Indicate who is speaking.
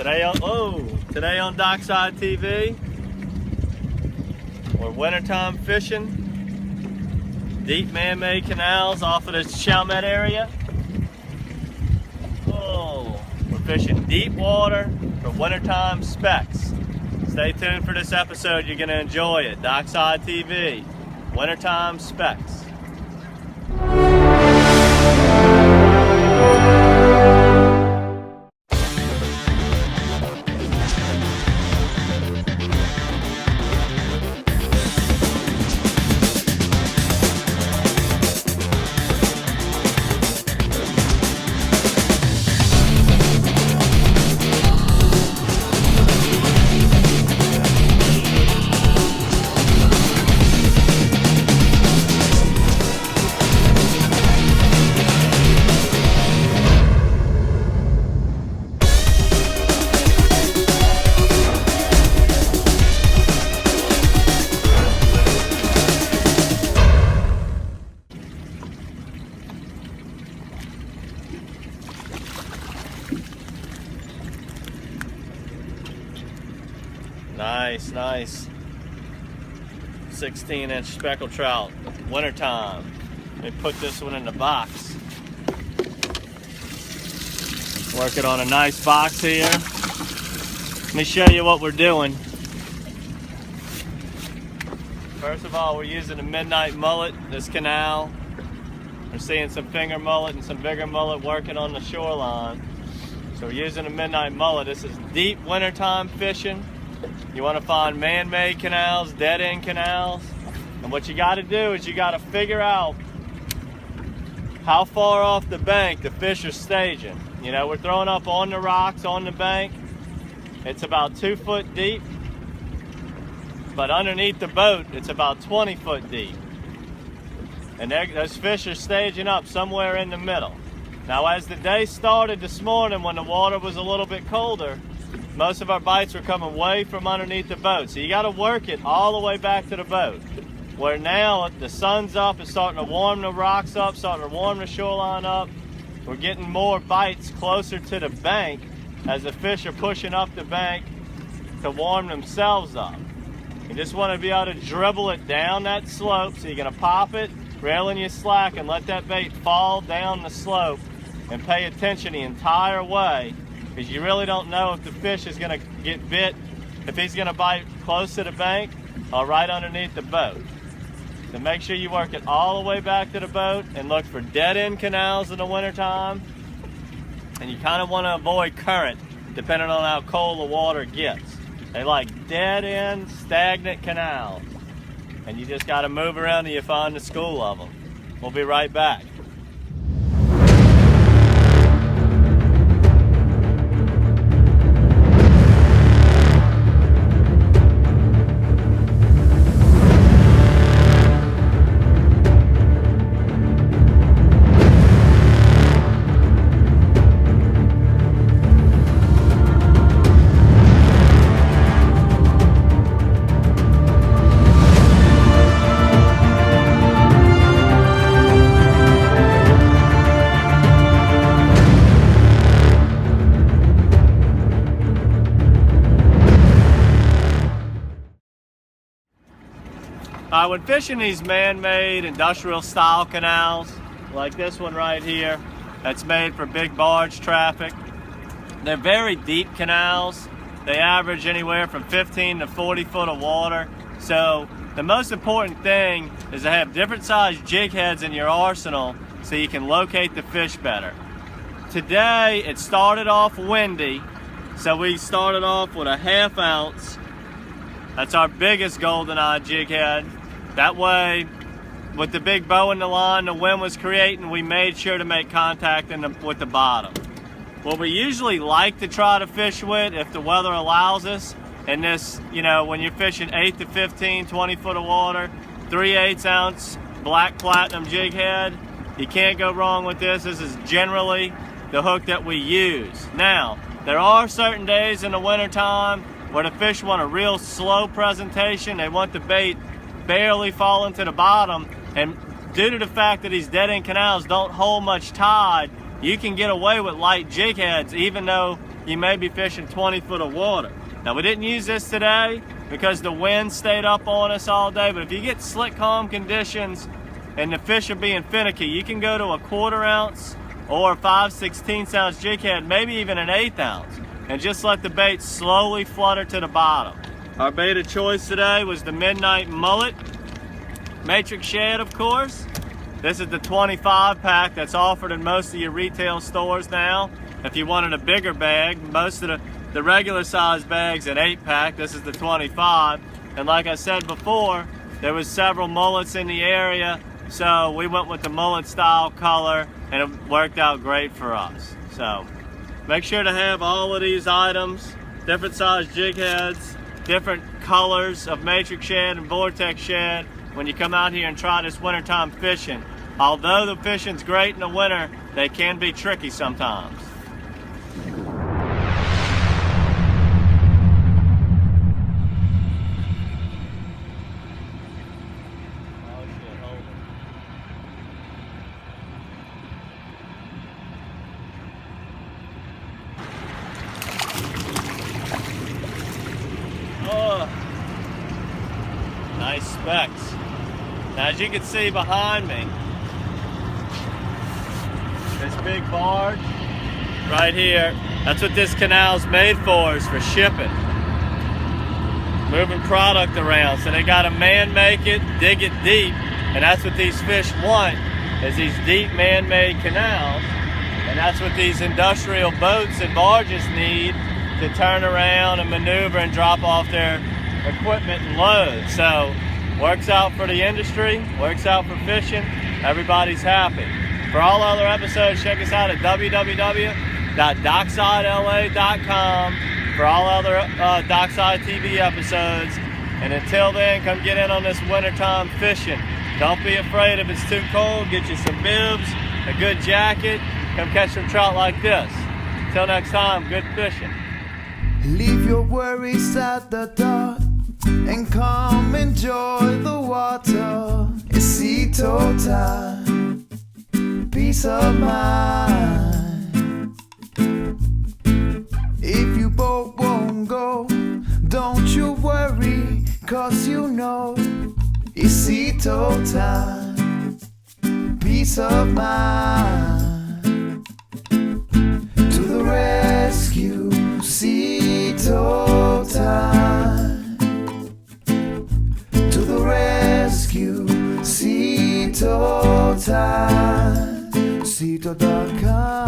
Speaker 1: Today on DockSide TV, we're wintertime fishing, deep man-made canals off of this Chalmette area. We're fishing deep water for wintertime specks. Stay tuned for this episode, you're going to enjoy it. DockSide TV, wintertime specks. Nice 16-inch speckled trout, wintertime. Let me put this one in the box. Working on a nice box here. Let me show you what we're doing. First of all, we're using a midnight mullet, this canal. We're seeing some finger mullet and some bigger mullet working on the shoreline. So we're using a midnight mullet. This is deep wintertime fishing. You want to find man-made canals, dead-end canals, and what you got to do is you got to figure out how far off the bank the fish are staging. You know, we're throwing up on the rocks on the bank. It's about 2 foot deep, but underneath the boat it's about 20 foot deep. And those fish are staging up somewhere in the middle. Now, as the day started this morning when the water was a little bit colder, most of our bites were coming way from underneath the boat. So you got to work it all the way back to the boat. Where now the sun's up, it's starting to warm the rocks up, starting to warm the shoreline up. We're getting more bites closer to the bank as the fish are pushing up the bank to warm themselves up. You just want to be able to dribble it down that slope. So you're going to pop it, rail in your slack, and let that bait fall down the slope and pay attention the entire way. Because you really don't know if the fish is going to get bit, if he's going to bite close to the bank or right underneath the boat. So make sure you work it all the way back to the boat and look for dead-end canals in the wintertime. And you kind of want to avoid current, depending on how cold the water gets. They like dead-end, stagnant canals. And you just got to move around till you find the school of them. We'll be right back. When fishing these man-made industrial style canals, like this one right here, that's made for big barge traffic, they're very deep canals. They average anywhere from 15 to 40 foot of water. So the most important thing is to have different sized jig heads in your arsenal so you can locate the fish better. Today it started off windy, so we started off with a 1/2 ounce. That's our biggest goldeneye jig head. That way, with the big bow in the line the wind was creating, we made sure to make contact with the bottom. What we usually like to try to fish with, if the weather allows us, and this, you know, when you're fishing 8 to 15, 20 foot of water, 3/8 ounce black platinum jig head, you can't go wrong with this. This is generally the hook that we use. Now, there are certain days in the wintertime where the fish want a real slow presentation. They want the bait barely falling to the bottom, and due to the fact that these dead-end canals don't hold much tide, you can get away with light jig heads even though you may be fishing 20 foot of water. Now we didn't use this today because the wind stayed up on us all day, but if you get slick calm conditions and the fish are being finicky, you can go to a 1/4 ounce or a 5/16 ounce jig head, maybe even an 1/8 ounce, and just let the bait slowly flutter to the bottom. Our bait of choice today was the Midnight Mullet Matrix Shad, of course. This is the 25 pack that's offered in most of your retail stores now. If you wanted a bigger bag, most of the regular size bags an 8-pack. This is the 25. And like I said before, there was several mullets in the area, so we went with the mullet style color and it worked out great for us. So make sure to have all of these items, different size jig heads, different colors of Matrix Shad and Vortex Shad when you come out here and try this wintertime fishing. Although the fishing's great in the winter, they can be tricky sometimes. Oh, nice specks. Now, as you can see behind me, this big barge right here, that's what this canal's made for, is for shipping. Moving product around. So they gotta man-make it, dig it deep, and that's what these fish want, is these deep man-made canals. And that's what these industrial boats and barges need to turn around and maneuver and drop off their equipment and load. So, works out for the industry, works out for fishing, everybody's happy. For all other episodes, check us out at www.DockSideLA.com for all other DockSide TV episodes. And until then, come get in on this wintertime fishing. Don't be afraid if it's too cold, get you some bibs, a good jacket, come catch some trout like this. Until next time, good fishing.
Speaker 2: Leave your worries at the door and come enjoy the water. Esito time, peace of mind. If your boat won't go, don't you worry, cause you know Esito time, peace of mind. To the rescue, Esito time. To the rescue, Esito time. Esito.com.